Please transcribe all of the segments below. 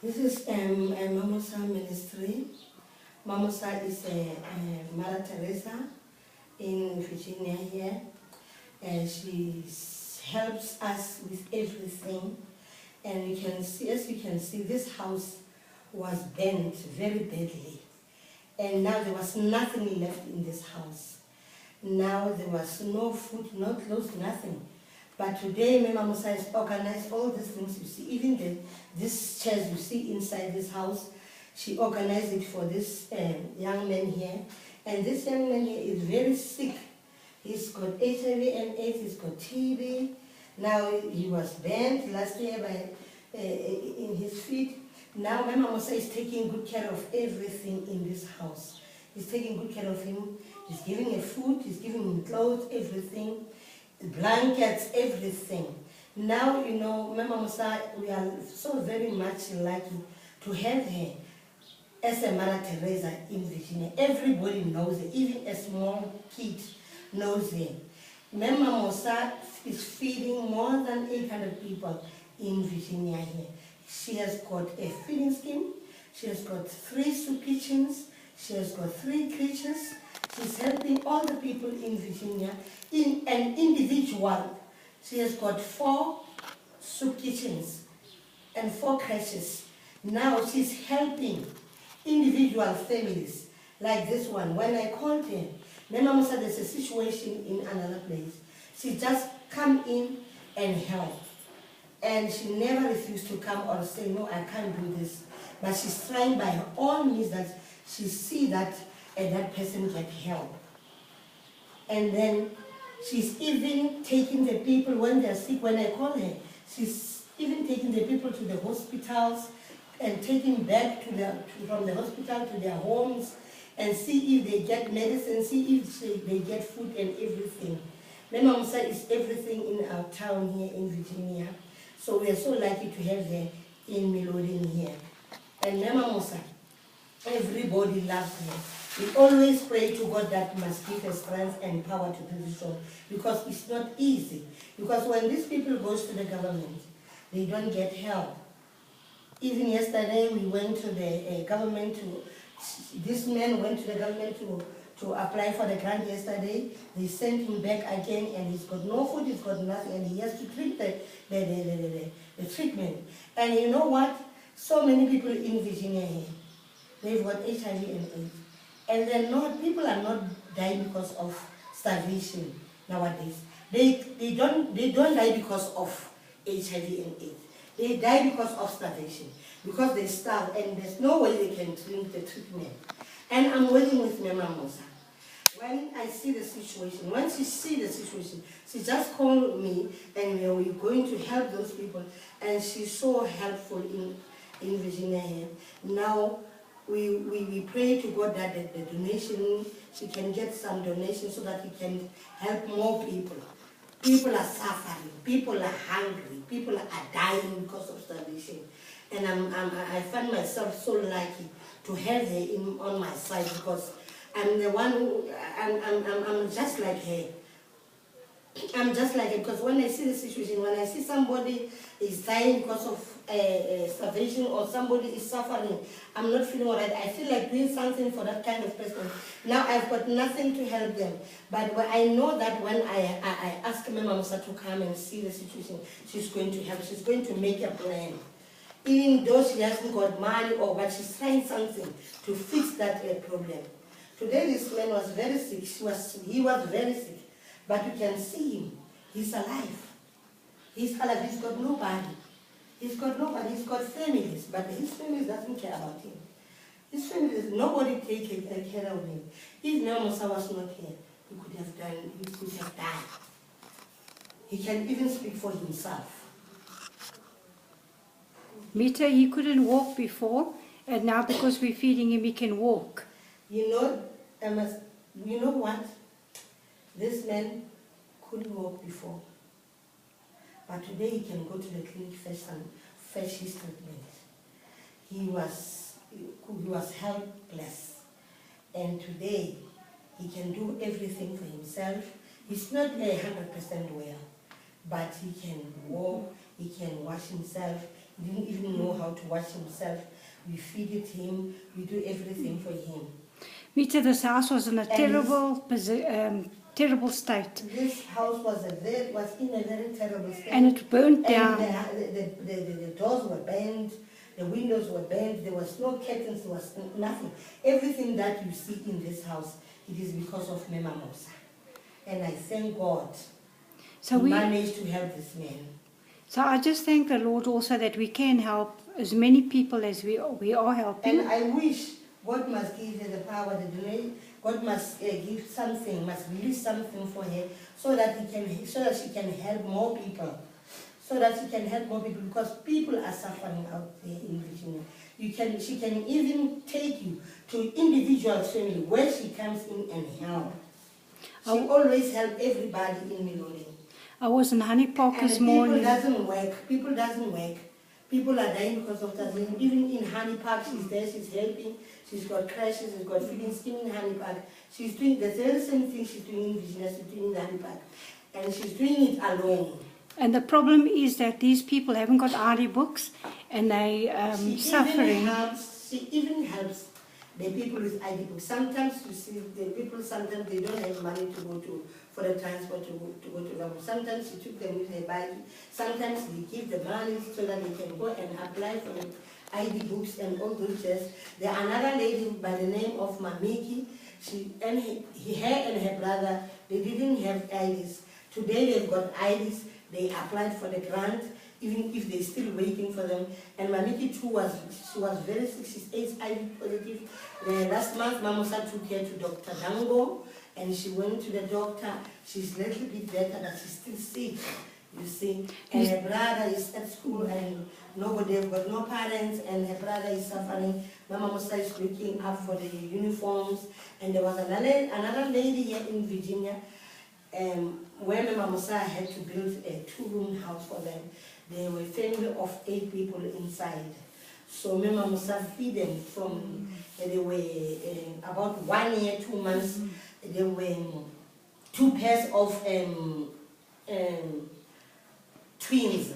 This is a Mamosa ministry. Mamosa is a Mother Teresa in Virginia here. She helps us with everything. And you can see, as you can see, this house was burnt very badly. And now there was nothing left in this house. Now there was no food, no clothes, nothing. But today, Mama Musa has organized all these things you see, even these chairs you see inside this house. She organized it for this young man here. And this young man here is very sick. He's got HIV and AIDS, he's got TB. Now he was burned last year in his feet. Now Mama Musa is taking good care of everything in this house. He's taking good care of him. He's giving him food, he's giving him clothes, everything. Blankets, everything. Now, you know, Mama Musa, we are so very much lucky to have her as a Mother Teresa in Virginia. Everybody knows her, even a small kid knows her. Mama Musa is feeding more than 800 people in Virginia here. She has got a feeding scheme, she has got 3 soup kitchens, she has got 3 creches. She's helping all the people in Virginia in an individual. She has got 4 soup kitchens and 4 creches. Now she's helping individual families like this one. When I called her, Mama Musa, there's a situation in another place. She just come in and help. And she never refused to come or say, no, I can't do this. But she's trying by her own means that she see that that person get help. And then she's even taking the people when they're sick. When I call her, she's even taking the people to the hospitals and taking back from the hospital to their homes and see if they get medicine, see if they get food and everything. Mama Musa is everything in our town here in Virginia. So we are so lucky to have her in Melodin here. And Mama Musa, everybody loves her. We always pray to God that must give her strength and power to do this job, because it's not easy. Because when these people go to the government, they don't get help. Even yesterday, we went to the government this man went to the government to apply for the grant yesterday. They sent him back again, and he's got no food, he's got nothing, and he has to treat the treatment. And you know what? So many people in Virginia here, they've got HIV and AIDS. And they're not, people are not dying because of starvation nowadays. They don't die because of HIV and AIDS. They die because of starvation, because they starve and there's no way they can drink the treatment. And I'm working with Mama Musa. When I see the situation, when she see the situation, she just called me and we're going to help those people. And she's so helpful in Virginia here. Now, we pray to God that the donation, she can get some donation so that we can help more people. People are suffering, people are hungry, people are dying because of starvation. And I find myself so lucky to have her on my side, because I'm the one who, I'm just like her. I'm just like her, because when I see the situation, when I see somebody is dying because of starvation or somebody is suffering, I'm not feeling all right. I feel like doing something for that kind of person. Now I've got nothing to help them. But I know that when I ask Mama Musa to come and see the situation, she's going to help. She's going to make a plan. Even though she hasn't got money, but she's trying something to fix that problem. Today this man was very sick. He was very sick. But you can see him. He's alive. He's alive. He's got nobody. He's got nobody. He's got families. But his families doesn't care about him. His families, nobody take care of him. If Mama Musa was not here, he could have died. He can even speak for himself. Mita, he couldn't walk before, and now because we're feeding him, he can walk. You know, you know what? This man couldn't walk before, but today he can go to the clinic first and fetch his treatment. He was helpless, and today he can do everything for himself. He's not 100% well, but he can walk, he can wash himself, He didn't even know how to wash himself. We feed it him, we do everything for him. Mita, this house was in a terrible state. This house was in a very terrible state. And it burnt down. And the doors were bent, the windows were bent, there was no curtains, there was nothing. Everything that you see in this house, it is because of Mema Musa. And I thank God So we managed to help this man. So I just thank the Lord also that we can help as many people as we are helping. And I wish God must give her the power, the donation. God must give something, must release something for her, so that she can help more people. So that she can help more people, because people are suffering out there in Virginia. She can even take you to individual family where she comes in and help. She always help everybody in Milone. I was in Honey Park this morning. People doesn't work. People are dying because of that. Even in Honey Park, she's there, she's helping. She's got crashes, she's got feeding scheme in Honey Park. She's doing the very same thing she's doing in Virginia, she's doing in Honey Park. And she's doing it alone. And the problem is that these people haven't got ID books and they suffering. She even helps the people with ID books. Sometimes you see the people, sometimes they don't have money to go to for the transport to go to them. Sometimes she took them with her bike. Sometimes they give the money so that they can go and apply for the ID books and all those tests. There are another lady by the name of Mamiki. Her and her brother, they didn't have IDs. Today they've got IDs. They applied for the grant, even if they're still waiting for them. And Mamiki too was very sick. She's HIV positive. Last month, Mamosa took her to Dr. Dango, and she went to the doctor. She's a little bit better, but she's still sick, you see. And her brother is at school, and they've got no parents, and her brother is suffering. Mama Musa is looking up for the uniforms. And there was another lady here in Virginia, where Mama Musa had to build a 2-room house for them. They were a family of 8 people inside. So Mama Musa feed them from, they were about 1 year, 2 months. There were 2 pairs of twins.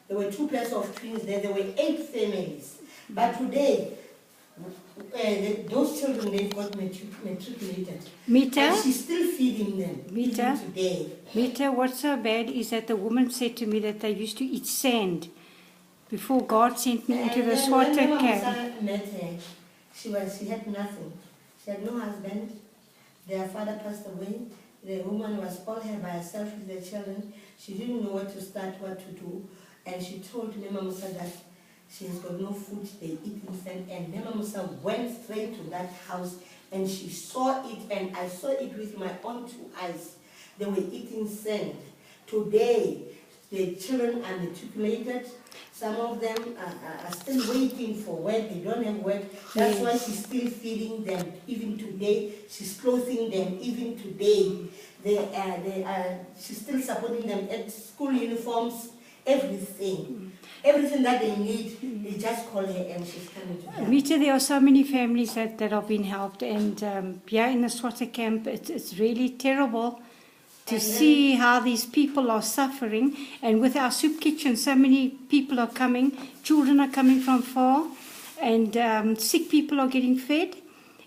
There were 2 pairs of twins there. There were 8 families. But today, those children, they've got matriculated. Mita? And she's still feeding them even today. Mita, what's so bad is that the woman said to me that they used to eat sand before God sent me into the swatter camp. When met her, she had nothing. She had no husband. Their father passed away. The woman was all here by herself with the children. She didn't know what to start, what to do. And she told Mema Musa that she has got no food, they eat in sand. And Mema Musa went straight to that house and she saw it, and I saw it with my own 2 eyes. They were eating sand. Today, the children are matriculated. Some of them are still waiting for work. They don't have work. That's why she's still feeding them. Even today, she's clothing them. Even today, she's still supporting them at school uniforms, everything. Everything that they need, they just call her and she's coming to help. Mita, there are so many families that have been helped, and here in the swatter camp, it's really terrible to see how these people are suffering. And with our soup kitchen, so many people are coming, children are coming from far, and sick people are getting fed.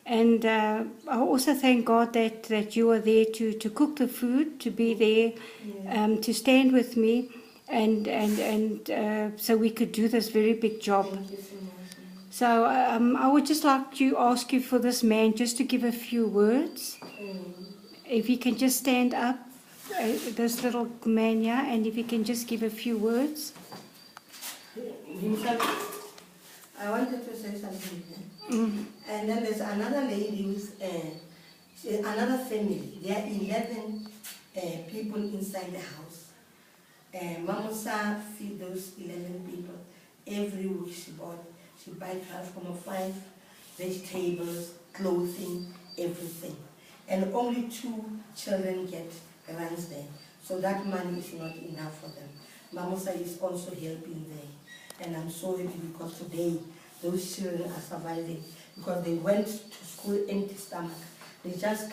And I also thank God that you are there to cook the food, to be there, to stand with me, and so we could do this very big job. So I would just like to ask you for this man just to give a few words. If he can just stand up, this little man here, and if he can just give a few words. I wanted to say something. And then there's another lady with another family. There are 11 people inside the house. Mamusa feed those 11 people. Every week she buy 12.5 vegetables, clothing, everything. And only 2 children get runs there. So that money is not enough for them. Mamusa is also helping there. And I'm so happy because today those children are surviving, because they went to school empty stomach. They just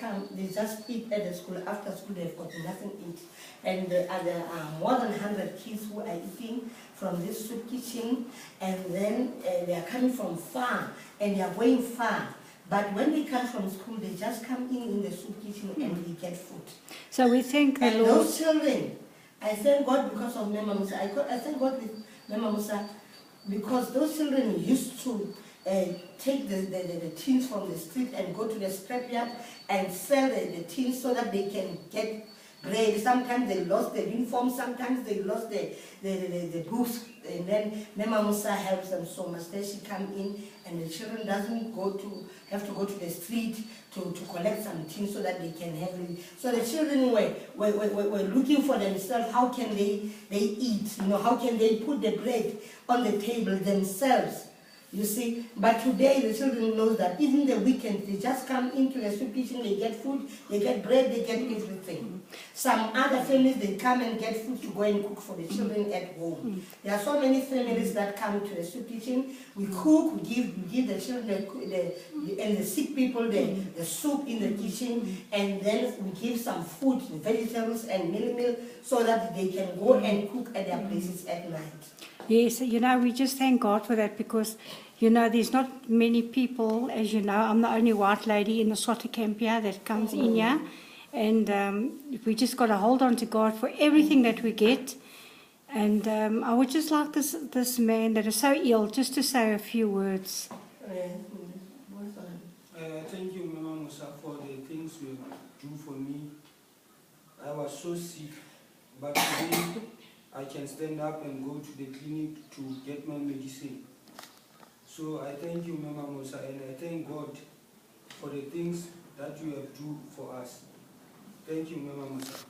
eat at the school. After school they've got nothing to eat. And there are more than 100 kids who are eating from this soup kitchen, and then they are coming from far, and they are going far. But when they come from school, they just come in the soup kitchen and they get food. So we thank the And Lord. those children, I thank God because of Mema Musa. I thank God with Mema Musa because those children used to take the tins from the street and go to the scrapyard and sell the tins so that they can get bread. Sometimes they lost their uniform, sometimes they lost the books, and then Mema Musa helps them so much. Then she come in and the children doesn't have to go to the street to collect some things so that they can have it. So the children were looking for themselves, how can they eat, how can they put the bread on the table themselves. You see, but today the children know that even the weekend they just come into the soup kitchen, they get food, they get bread, they get everything. Some other families, they come and get food to go and cook for the children at home. There are so many families that come to the soup kitchen. We cook, we give the children and the sick people the soup in the kitchen, and then we give some food, vegetables and meal so that they can go and cook at their places at night. Yes, we just thank God for that because, there's not many people, as you know, I'm the only white lady in the Swatter camp here that comes in here. And we just got to hold on to God for everything that we get. And I would just like this man that is so ill just to say a few words. Thank you, Mema Musa, for the things you do for me. I was so sick, but today I can stand up and go to the clinic to get my medicine. So I thank you, Mema Musa, and I thank God for the things that you have done for us. Thank you, Mema Musa.